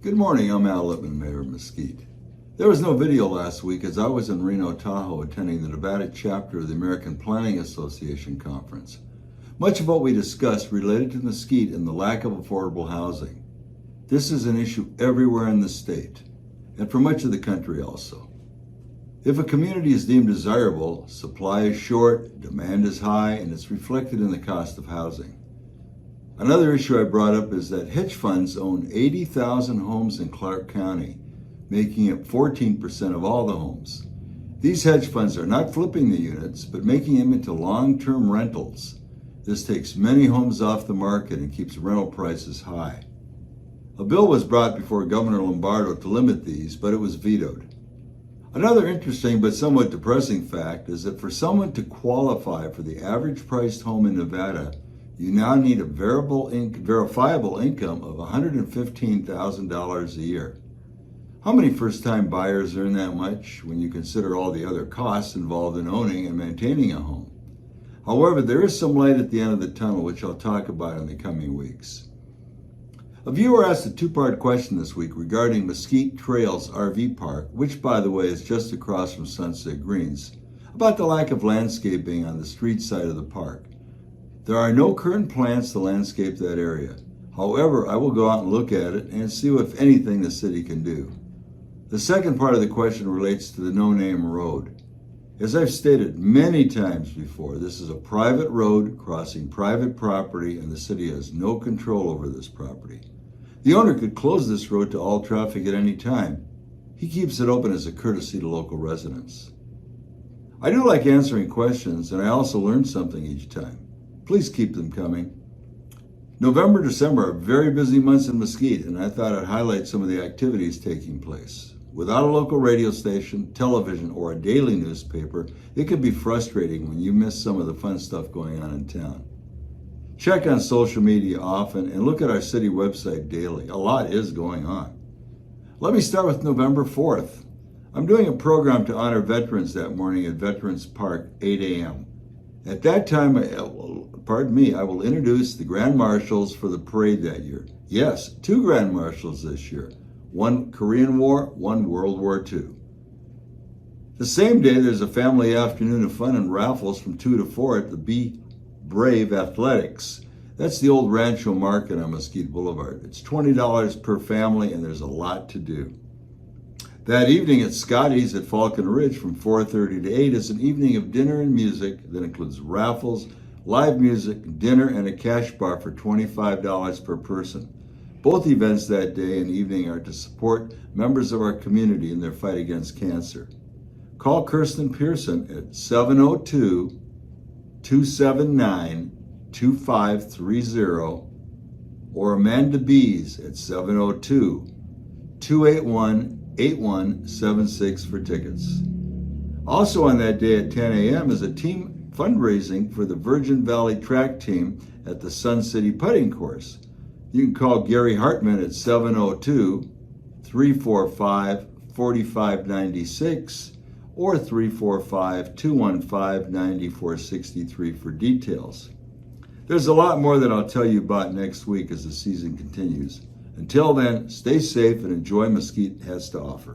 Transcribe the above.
Good morning, I'm Al Lippman, Mayor of Mesquite. There was no video last week as I was in Reno, Tahoe attending the Nevada chapter of the American Planning Association conference. Much of what we discussed related to Mesquite and the lack of affordable housing. This is an issue everywhere in the state, and for much of the country also. If a community is deemed desirable, supply is short, demand is high, and it's reflected in the cost of housing. Another issue I brought up is that hedge funds own 80,000 homes in Clark County, making up 14% of all the homes. These hedge funds are not flipping the units, but making them into long-term rentals. This takes many homes off the market and keeps rental prices high. A bill was brought before Governor Lombardo to limit these, but it was vetoed. Another interesting but somewhat depressing fact is that for someone to qualify for the average priced home in Nevada, you now need a verifiable income of $115,000 a year. How many first-time buyers earn that much when you consider all the other costs involved in owning and maintaining a home? However, there is some light at the end of the tunnel, which I'll talk about in the coming weeks. A viewer asked a two-part question this week regarding Mesquite Trails RV Park, which, by the way, is just across from Sunset Greens, about the lack of landscaping on the street side of the park. There are no current plans to landscape that area. However, I will go out and look at it and see if anything the city can do. The second part of the question relates to the no-name road. As I've stated many times before, this is a private road crossing private property, and the city has no control over this property. The owner could close this road to all traffic at any time. He keeps it open as a courtesy to local residents. I do like answering questions, and I also learn something each time. Please keep them coming. November, December are very busy months in Mesquite, and I thought I'd highlight some of the activities taking place. Without a local radio station, television, or a daily newspaper, it can be frustrating when you miss some of the fun stuff going on in town. Check on social media often and look at our city website daily. A lot is going on. Let me start with November 4th. I'm doing a program to honor veterans that morning at Veterans Park, 8 a.m. At that time, I will introduce the Grand Marshals for the parade that year. Yes, 2 Grand Marshals this year. One Korean War, one World War II. The same day, there's a family afternoon of fun and raffles from 2 to 4 at the Be Brave Athletics. That's the old Rancho Market on Mesquite Boulevard. It's $20 per family, and there's a lot to do. That evening at Scotty's at Falcon Ridge from 4:30 to 8 is an evening of dinner and music that includes raffles, live music, dinner, and a cash bar for $25 per person. Both events that day and evening are to support members of our community in their fight against cancer. Call Kirsten Pearson at 702-279-2530 or Amanda Bees at 702-281-8176 for tickets. Also on that day at 10 a.m. is a team fundraising for the Virgin Valley track team at the Sun City putting course. You can call Gary Hartman at 702-345-4596 or 345-215-9463 for details. There's a lot more that I'll tell you about next week as the season continues. Until then, stay safe and enjoy Mesquite has to offer.